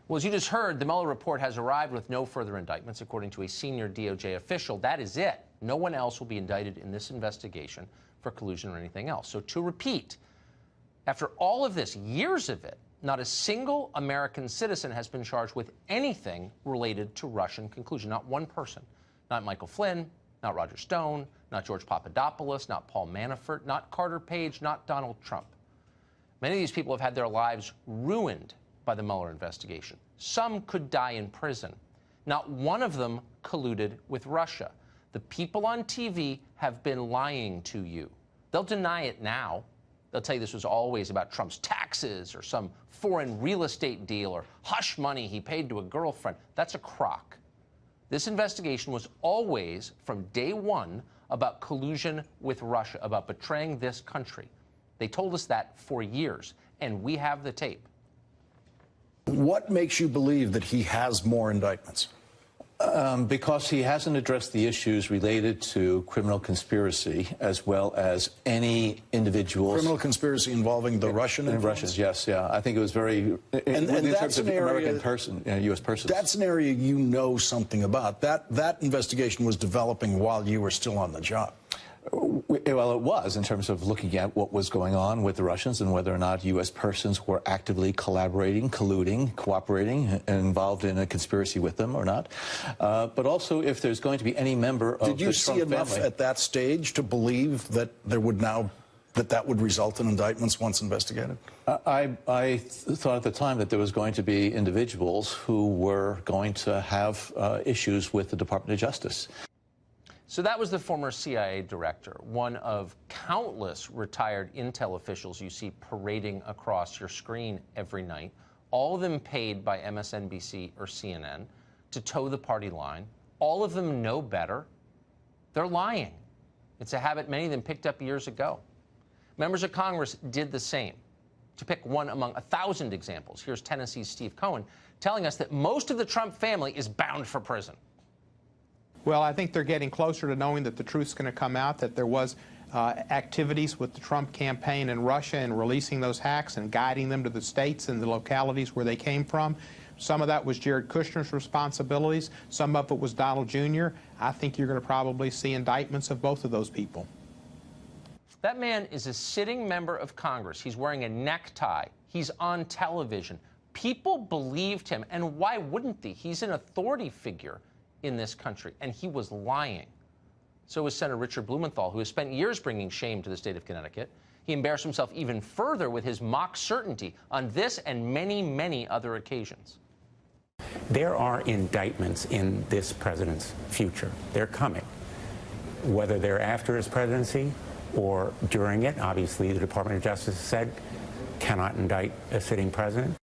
Well, as you just heard, the Mueller report has arrived with no further indictments, according to a senior DOJ official. That is it. No one else will be indicted in this investigation for collusion or anything else. So to repeat, after all of this, years of it, not a single American citizen has been charged with anything related to Russian collusion. Not one person. Not Michael Flynn, not Roger Stone, not George Papadopoulos, not Paul Manafort, not Carter Page, not Donald Trump. Many of these people have had their lives ruined by the Mueller investigation. Some could die in prison. Not one of them colluded with Russia. The people on TV have been lying to you. They'll deny it now. They'll tell you this was always about Trump's taxes or some foreign real estate deal or hush money he paid to a girlfriend. That's a crock. This investigation was always, from day one, about collusion with Russia, about betraying this country. They told us that for years, and we have the tape. What makes you believe that he has more indictments? Because he hasn't addressed the issues related to criminal conspiracy as well as any individuals. Criminal conspiracy involving the Russian influence? Russians, yes, yeah. I think it was very, and in that's terms of an area, American person, U.S. persons. That's an area you know something about. That investigation was developing while you were still on the job. Well, it was, in terms of looking at what was going on with the Russians and whether or not U.S. persons were actively collaborating, colluding, cooperating, involved in a conspiracy with them or not. But also if there's going to be any member of the Trump family. Did you see enough at that stage to believe that there would now that would result in indictments once investigated? I thought at the time that there was going to be individuals who were going to have issues with the Department of Justice. So that was the former CIA director, one of countless retired intel officials you see parading across your screen every night, all of them paid by MSNBC or CNN to toe the party line. All of them know better. They're lying. It's a habit many of them picked up years ago. Members of Congress did the same. To pick one among 1,000 examples, here's Tennessee's Steve Cohen telling us that most of the Trump family is bound for prison. Well, I think they're getting closer to knowing that the truth's going to come out, that there was activities with the Trump campaign in Russia and releasing those hacks and guiding them to the states and the localities where they came from. Some of that was Jared Kushner's responsibilities. Some of it was Donald Jr. I think you're going to probably see indictments of both of those people. That man is a sitting member of Congress. He's wearing a necktie. He's on television. People believed him, and why wouldn't they? He's an authority figure in this country, and he was lying. So was Senator Richard Blumenthal, who has spent years bringing shame to the state of Connecticut. He embarrassed himself even further with his mock certainty on this and many, many other occasions. There are indictments in this president's future. They're coming. Whether they're after his presidency or during it, obviously the Department of Justice said cannot indict a sitting president.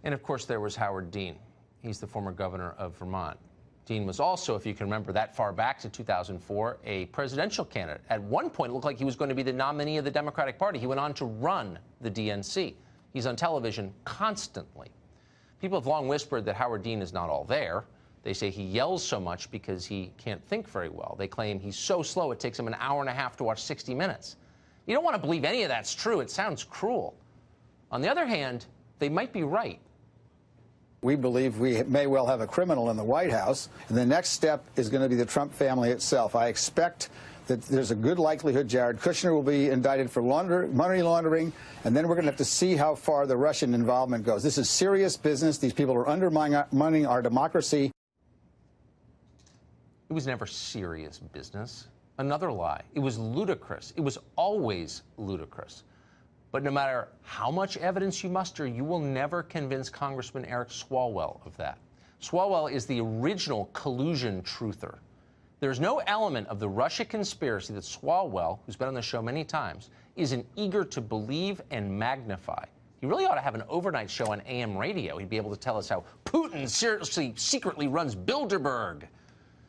And of course there was Howard Dean. He's the former governor of Vermont. Dean was also, if you can remember that far back to 2004, a presidential candidate. At one point, it looked like he was going to be the nominee of the Democratic Party. He went on to run the DNC. He's on television constantly. People have long whispered that Howard Dean is not all there. They say he yells so much because he can't think very well. They claim he's so slow it takes him an hour and a half to watch 60 Minutes. You don't want to believe any of that's true. It sounds cruel. On the other hand, they might be right. We believe we may well have a criminal in the White House, and the next step is going to be the Trump family itself. I expect that there's a good likelihood Jared Kushner will be indicted for money laundering, and then we're going to have to see how far the Russian involvement goes. This is serious business. These people are undermining our democracy. It was never serious business. Another lie. It was ludicrous. It was always ludicrous. But no matter how much evidence you muster, you will never convince Congressman Eric Swalwell of that. Swalwell is the original collusion truther. There's no element of the Russia conspiracy that Swalwell, who's been on the show many times, isn't eager to believe and magnify. He really ought to have an overnight show on AM radio. He'd be able to tell us how Putin secretly runs Bilderberg.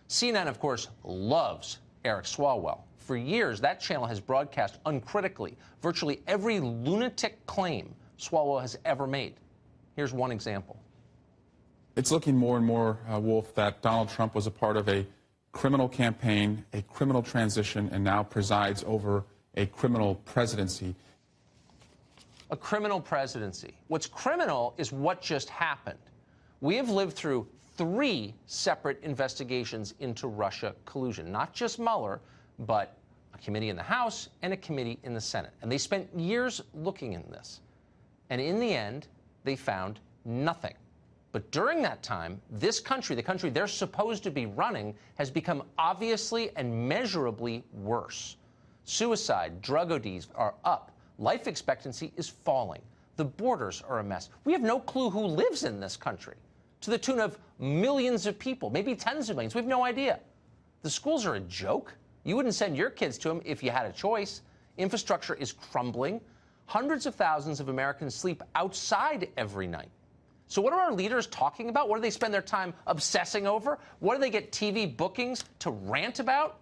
CNN, of course, loves Eric Swalwell. For years, that channel has broadcast uncritically virtually every lunatic claim Swalwell has ever made. Here's one example. It's looking more and more, Wolf, that Donald Trump was a part of a criminal campaign, a criminal transition, and now presides over a criminal presidency. a criminal presidency. What's criminal is what just happened. We have lived through 3 separate investigations into Russia collusion, not just Mueller, but a committee in the House and a committee in the Senate. And they spent years looking in this. And in the end, they found nothing. But during that time, this country, the country they're supposed to be running, has become obviously and measurably worse. Suicide, drug ODs are up. Life expectancy is falling. The borders are a mess. We have no clue who lives in this country, to the tune of millions of people, maybe tens of millions. We have no idea. The schools are a joke. You wouldn't send your kids to them if you had a choice. Infrastructure is crumbling. Hundreds of thousands of Americans sleep outside every night. So what are our leaders talking about? What do they spend their time obsessing over? What do they get TV bookings to rant about?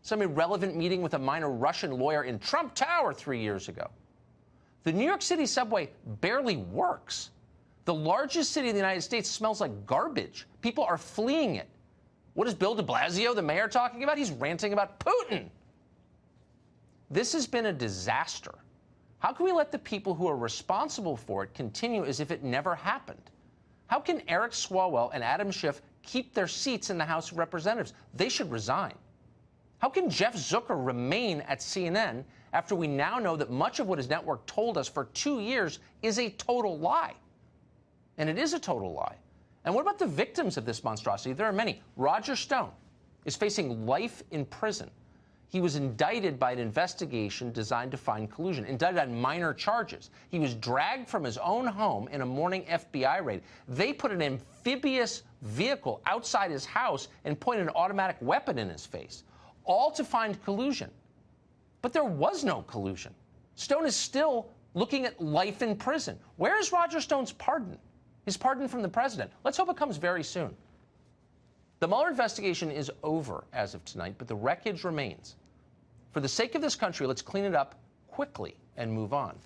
Some irrelevant meeting with a minor Russian lawyer in Trump Tower 3 years ago. The New York City subway barely works. The largest city in the United States smells like garbage. People are fleeing it. What is Bill de Blasio, the mayor, talking about? He's ranting about Putin. This has been a disaster. How can we let the people who are responsible for it continue as if it never happened? How can Eric Swalwell and Adam Schiff keep their seats in the House of Representatives? They should resign. How can Jeff Zucker remain at CNN after we now know that much of what his network told us for 2 years is a total lie? And it is a total lie. And what about the victims of this monstrosity? There are many. Roger Stone is facing life in prison. He was indicted by an investigation designed to find collusion, indicted on minor charges. He was dragged from his own home in a morning FBI raid. They put an amphibious vehicle outside his house and pointed an automatic weapon in his face, all to find collusion. But there was no collusion. Stone is still looking at life in prison. Where is Roger Stone's pardon? His pardon from the president? Let's hope it comes very soon. The Mueller investigation is over as of tonight, but the wreckage remains. For the sake of this country, let's clean it up quickly and move on.